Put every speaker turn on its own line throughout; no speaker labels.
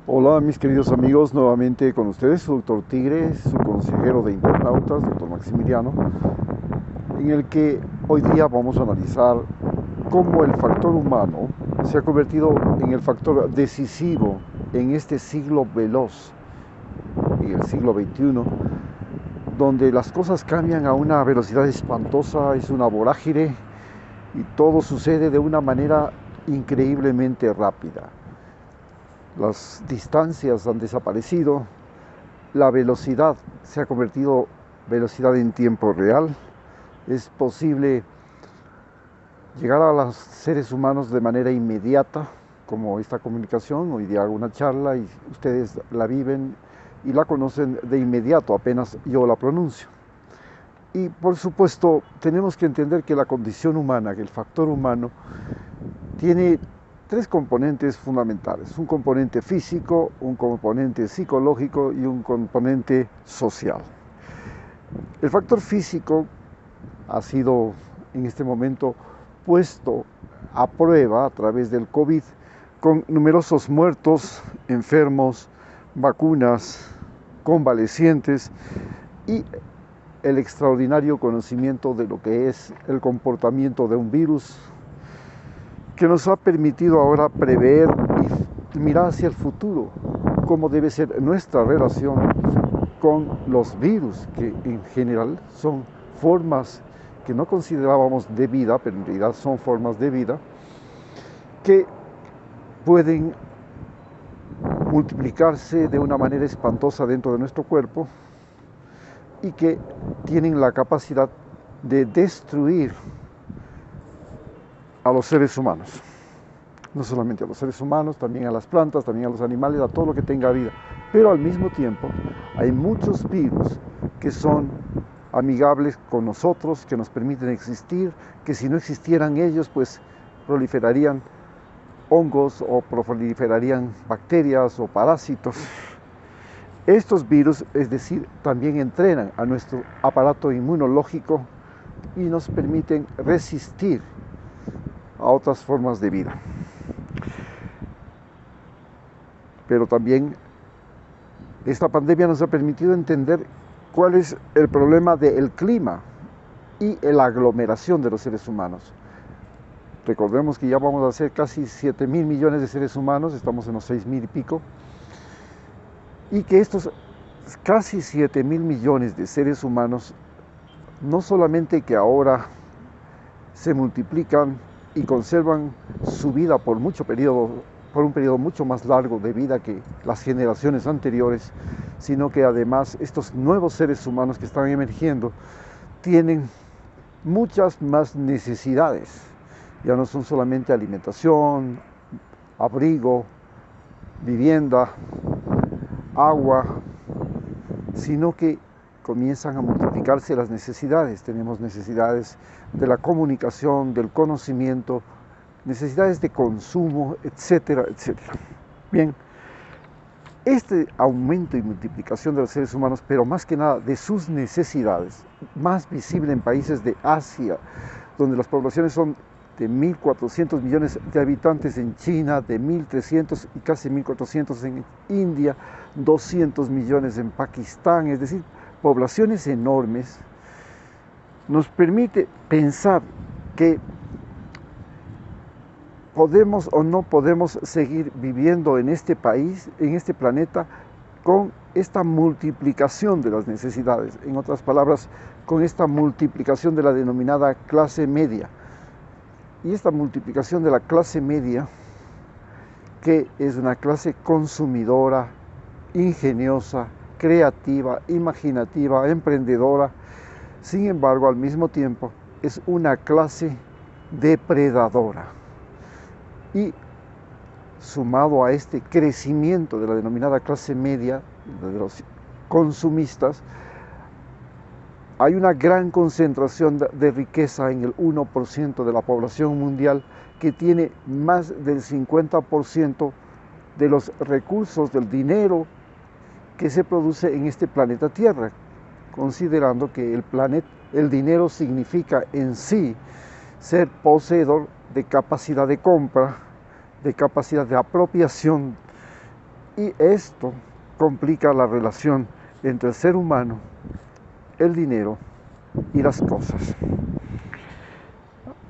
Hola mis queridos amigos, nuevamente con ustedes, su doctor Tigre, su consejero de internautas, doctor Maximiliano, en el que hoy día vamos a analizar cómo el factor humano se ha convertido en el factor decisivo en este siglo veloz, en el siglo XXI, donde las cosas cambian a una velocidad espantosa, es una vorágine y todo sucede de una manera increíblemente rápida. Las distancias han desaparecido, la velocidad se ha convertido velocidad en tiempo real. Es posible llegar a los seres humanos de manera inmediata, como esta comunicación. Hoy día hago una charla y ustedes la viven y la conocen de inmediato, apenas yo la pronuncio. Y por supuesto, tenemos que entender que la condición humana, que el factor humano, tiene tres componentes fundamentales: un componente físico, un componente psicológico y un componente social. El factor físico ha sido en este momento puesto a prueba a través del COVID, con numerosos muertos, enfermos, vacunas, convalecientes y el extraordinario conocimiento de lo que es el comportamiento de un virus, que nos ha permitido ahora prever y mirar hacia el futuro cómo debe ser nuestra relación con los virus, que en general son formas que no considerábamos de vida, pero en realidad son formas de vida que pueden multiplicarse de una manera espantosa dentro de nuestro cuerpo y que tienen la capacidad de destruir a los seres humanos. No solamente a los seres humanos, también a las plantas, también a los animales, a todo lo que tenga vida. Pero al mismo tiempo hay muchos virus que son amigables con nosotros, que nos permiten existir, que si no existieran ellos, pues proliferarían hongos o proliferarían bacterias o parásitos. Estos virus, es decir, también entrenan a nuestro aparato inmunológico y nos permiten resistir a otras formas de vida. Pero también esta pandemia nos ha permitido entender cuál es el problema del clima y la aglomeración de los seres humanos. Recordemos que ya vamos a ser casi 7.000 millones de seres humanos, estamos en los 6.000 y pico, y que estos casi 7.000 millones de seres humanos no solamente que ahora se multiplican y conservan su vida por un periodo mucho más largo de vida que las generaciones anteriores, sino que además estos nuevos seres humanos que están emergiendo tienen muchas más necesidades. Ya no son solamente alimentación, abrigo, vivienda, agua, sino que comienzan a multiplicarse las necesidades. Tenemos necesidades de la comunicación, del conocimiento, necesidades de consumo, etcétera, etcétera. Bien, este aumento y multiplicación de los seres humanos, pero más que nada de sus necesidades, más visible en países de Asia, donde las poblaciones son de 1.400 millones de habitantes, en China, de 1.300 y casi 1.400 en India, 200 millones en Pakistán, es decir, poblaciones enormes, nos permite pensar que podemos o no podemos seguir viviendo en este país, en este planeta, con esta multiplicación de las necesidades. En otras palabras, con esta multiplicación de la denominada clase media. Y esta multiplicación de la clase media, que es una clase consumidora, ingeniosa, creativa, imaginativa, emprendedora, sin embargo, al mismo tiempo, es una clase depredadora. Y sumado a este crecimiento de la denominada clase media, de los consumistas, hay una gran concentración de riqueza en el 1% de la población mundial, que tiene más del 50% de los recursos, del dinero que se produce en este planeta Tierra, considerando que el dinero significa en sí ser poseedor de capacidad de compra, de capacidad de apropiación Y esto complica la relación entre el ser humano, el dinero y las cosas.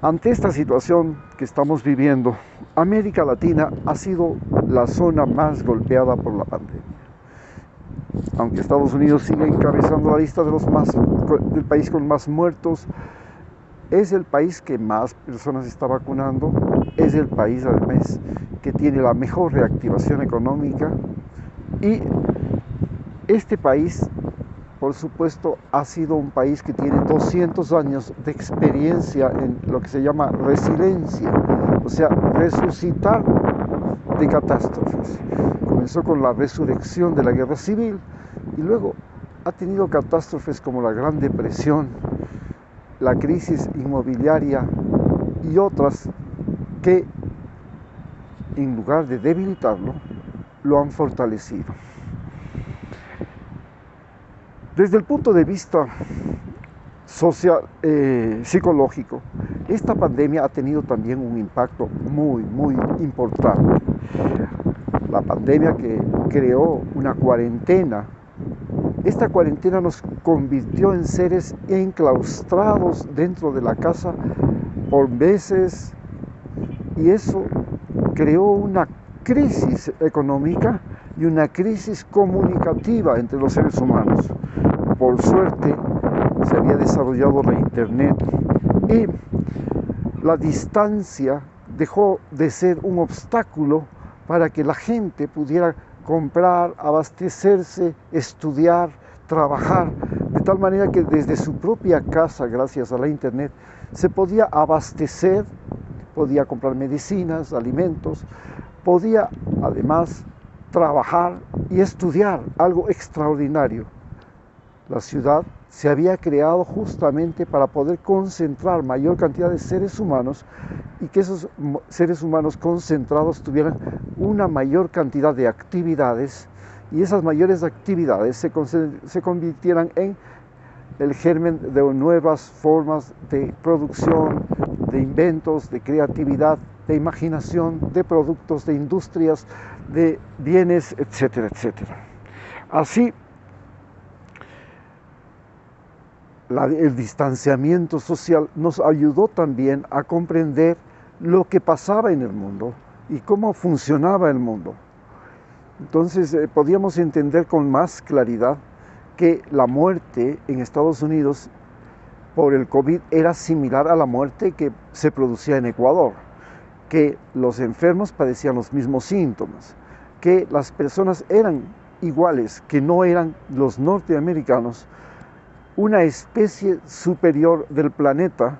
Ante esta situación que estamos viviendo, América Latina ha sido la zona más golpeada por la pandemia. Aunque Estados Unidos sigue encabezando la lista del país con más muertos, es el país que más personas está vacunando, es el país además que tiene la mejor reactivación económica, y este país, por supuesto, ha sido un país que tiene 200 años de experiencia en lo que se llama resiliencia, o sea, resucitar de catástrofes. Comenzó con la resurrección de la guerra civil y luego ha tenido catástrofes como la Gran Depresión, la crisis inmobiliaria y otras que, en lugar de debilitarlo, lo han fortalecido. Desde el punto de vista social, psicológico, esta pandemia ha tenido también un impacto muy importante. La pandemia que creó una cuarentena, esta cuarentena nos convirtió en seres enclaustrados dentro de la casa por meses, y eso creó una crisis económica y una crisis comunicativa entre los seres humanos. Por suerte se había desarrollado la internet y la distancia dejó de ser un obstáculo para que la gente pudiera comprar, abastecerse, estudiar, trabajar, de tal manera que desde su propia casa, gracias a la internet, se podía abastecer, podía comprar medicinas, alimentos, podía además trabajar y estudiar, algo extraordinario. La ciudad se había creado justamente para poder concentrar mayor cantidad de seres humanos y que esos seres humanos concentrados tuvieran una mayor cantidad de actividades, y esas mayores actividades se convirtieran en el germen de nuevas formas de producción, de inventos, de creatividad, de imaginación, de productos, de industrias, de bienes, etcétera, etcétera. Así, el distanciamiento social nos ayudó también a comprender lo que pasaba en el mundo y cómo funcionaba el mundo. Entonces podíamos entender con más claridad que la muerte en Estados Unidos por el COVID era similar a la muerte que se producía en Ecuador, que los enfermos padecían los mismos síntomas, que las personas eran iguales, que no eran los norteamericanos, una especie superior del planeta,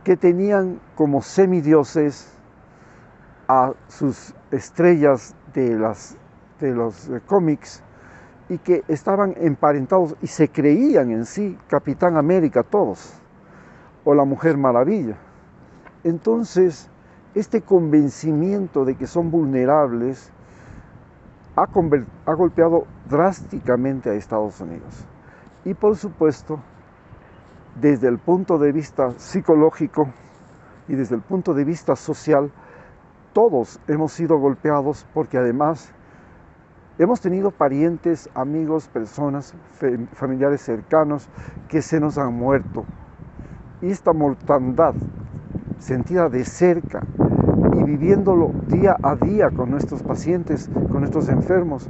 que tenían como semidioses a sus estrellas de los cómics, y que estaban emparentados y se creían en sí Capitán América todos, o la Mujer Maravilla. Entonces, este convencimiento de que son vulnerables ha golpeado drásticamente a Estados Unidos. Y por supuesto, desde el punto de vista psicológico y desde el punto de vista social, todos hemos sido golpeados, porque además hemos tenido parientes, amigos, personas, familiares cercanos que se nos han muerto. Y esta mortandad sentida de cerca y viviéndolo día a día con nuestros pacientes, con nuestros enfermos,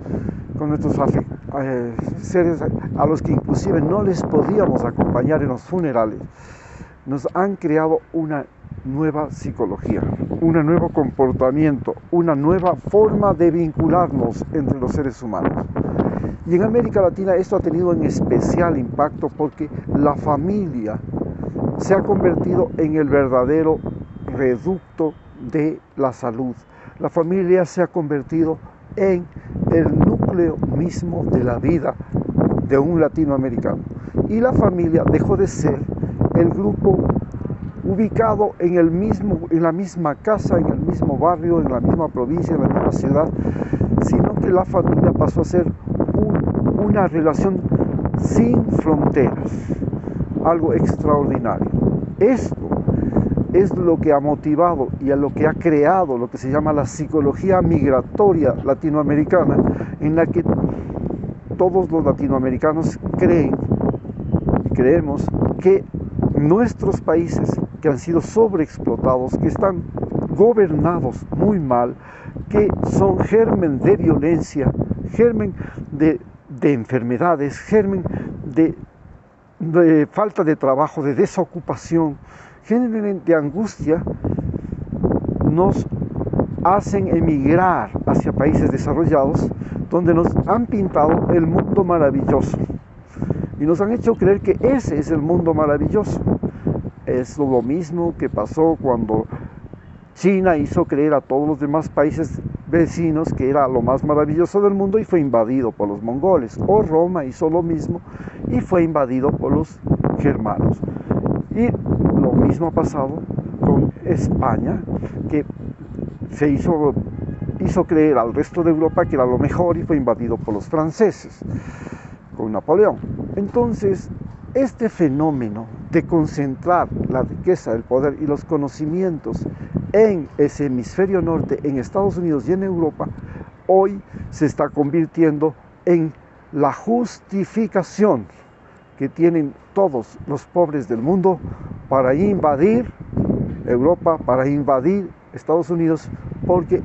con nuestros seres a los que inclusive no les podíamos acompañar en los funerales, nos han creado una nueva psicología, un nuevo comportamiento, una nueva forma de vincularnos entre los seres humanos. Y en América Latina esto ha tenido un especial impacto, porque la familia se ha convertido en el verdadero reducto de la salud. La familia se ha convertido en el núcleo mismo de la vida de un latinoamericano. Y la familia dejó de ser el grupo ubicado en la misma casa, en el mismo barrio, en la misma provincia, en la misma ciudad, sino que la familia pasó a ser una relación sin fronteras, algo extraordinario. Esto es lo que ha motivado y a lo que ha creado lo que se llama la psicología migratoria latinoamericana, en la que todos los latinoamericanos creemos que nuestros países que han sido sobreexplotados, que están gobernados muy mal, que son germen de violencia, germen de enfermedades, germen de falta de trabajo, de desocupación, germen de angustia, nos hacen emigrar hacia países desarrollados donde nos han pintado el mundo maravilloso y nos han hecho creer que ese es el mundo maravilloso. Es lo mismo que pasó cuando China hizo creer a todos los demás países vecinos que era lo más maravilloso del mundo y fue invadido por los mongoles, o Roma hizo lo mismo y fue invadido por los germanos. Y lo mismo ha pasado con España, que se hizo creer al resto de Europa que era lo mejor y fue invadido por los franceses con Napoleón. Entonces, este fenómeno de concentrar la riqueza, el poder y los conocimientos en ese hemisferio norte, en Estados Unidos y en Europa, hoy se está convirtiendo en la justificación que tienen todos los pobres del mundo para invadir Europa, para invadir Estados Unidos, porque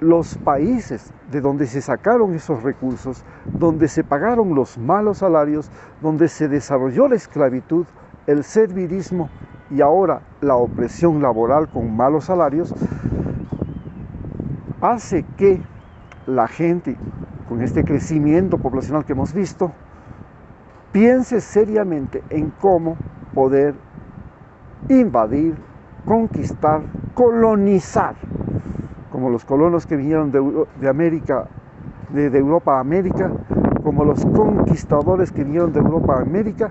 los países de donde se sacaron esos recursos, donde se pagaron los malos salarios, donde se desarrolló la esclavitud, el servilismo y ahora la opresión laboral con malos salarios, hace que la gente, con este crecimiento poblacional que hemos visto, piense seriamente en cómo poder invadir, conquistar, colonizar, como los colonos que vinieron de América, de Europa a América, como los conquistadores que vinieron de Europa a América,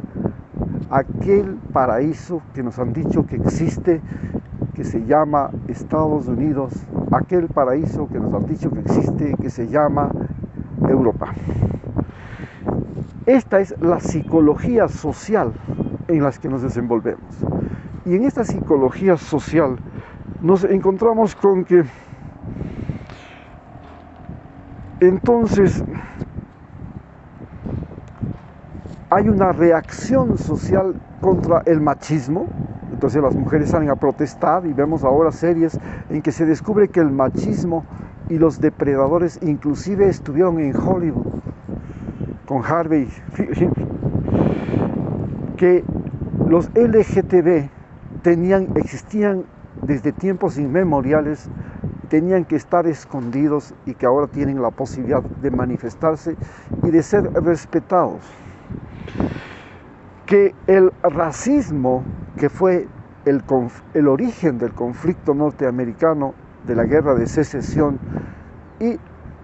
aquel paraíso que nos han dicho que existe, que se llama Estados Unidos, aquel paraíso que nos han dicho que existe, que se llama Europa. Esta es la psicología social en la que nos desenvolvemos. Y en esta psicología social nos encontramos con que entonces hay una reacción social contra el machismo. Entonces las mujeres salen a protestar y vemos ahora series en que se descubre que el machismo y los depredadores inclusive estuvieron en Hollywood con Harvey, que los LGTB existían desde tiempos inmemoriales, tenían que estar escondidos y que ahora tienen la posibilidad de manifestarse y de ser respetados. Que el racismo, que fue el origen del conflicto norteamericano, de la guerra de secesión, y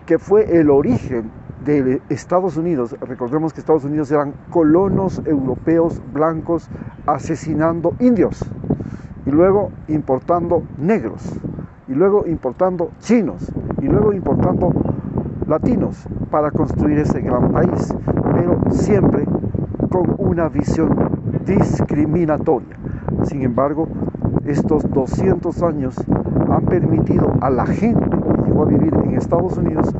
que fue el origen de Estados Unidos, recordemos que Estados Unidos eran colonos europeos blancos asesinando indios, y luego importando negros, y luego importando chinos, y luego importando latinos para construir ese gran país, pero siempre con una visión discriminatoria. Sin embargo, estos 200 años han permitido a la gente que llegó a vivir en Estados Unidos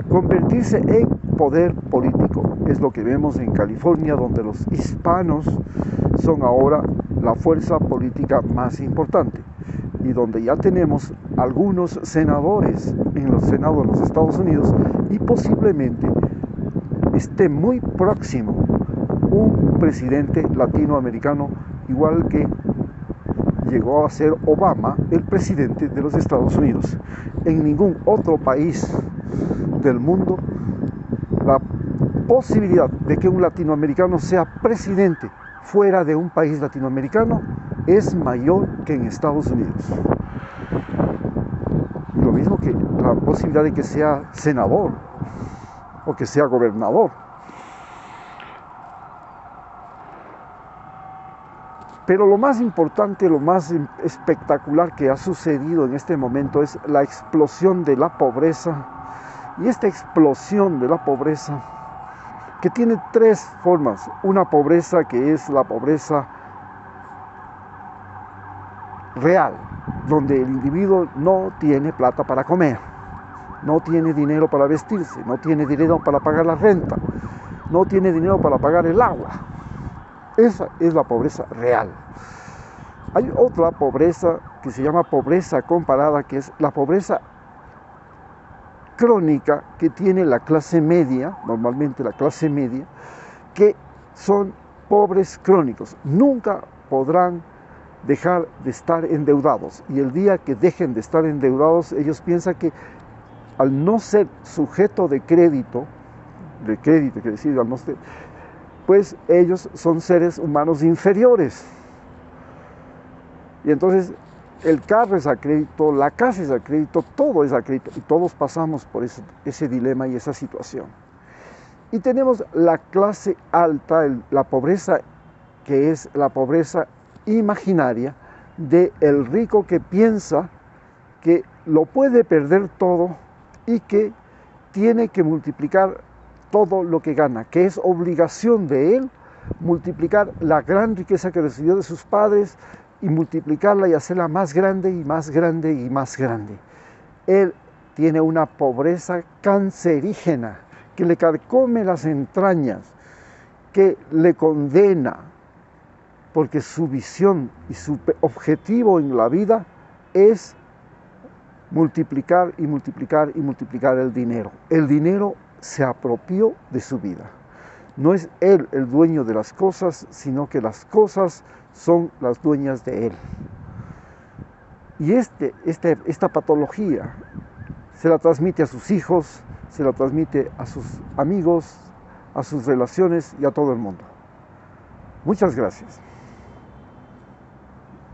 convertirse en poder político. Es lo que vemos en California, donde los hispanos son ahora la fuerza política más importante y donde ya tenemos algunos senadores en los senados de los Estados Unidos y posiblemente esté muy próximo un presidente latinoamericano, igual que llegó a ser Obama, el presidente de los Estados Unidos. En ningún otro país del mundo la posibilidad de que un latinoamericano sea presidente fuera de un país latinoamericano es mayor que en Estados Unidos. Lo mismo que la posibilidad de que sea senador o que sea gobernador. Pero lo más importante, lo más espectacular que ha sucedido en este momento es la explosión de la pobreza. Y esta explosión de la pobreza, que tiene tres formas. Una pobreza que es la pobreza real, donde el individuo no tiene plata para comer, no tiene dinero para vestirse, no tiene dinero para pagar la renta, no tiene dinero para pagar el agua. Esa es la pobreza real. Hay otra pobreza que se llama pobreza comparada, que es la pobreza crónica que tiene la clase media, normalmente la clase media, que son pobres crónicos. Nunca podrán dejar de estar endeudados, y el día que dejen de estar endeudados, ellos piensan que al no ser sujeto de crédito quiere decir, al no ser, pues ellos son seres humanos inferiores. Y entonces el carro es a crédito, la casa es a crédito, todo es a crédito, y todos pasamos por ese dilema y esa situación. Y tenemos la clase alta, la pobreza, que es la pobreza imaginaria del rico que piensa que lo puede perder todo y que tiene que multiplicar todo lo que gana, que es obligación de él multiplicar la gran riqueza que recibió de sus padres y multiplicarla y hacerla más grande y más grande y más grande. Él tiene una pobreza cancerígena que le carcome las entrañas, que le condena, porque su visión y su objetivo en la vida es multiplicar y multiplicar y multiplicar el dinero. El dinero se apropió de su vida. No es él el dueño de las cosas, sino que las cosas son las dueñas de él. Y esta patología se la transmite a sus hijos, se la transmite a sus amigos, a sus relaciones y a todo el mundo. Muchas gracias.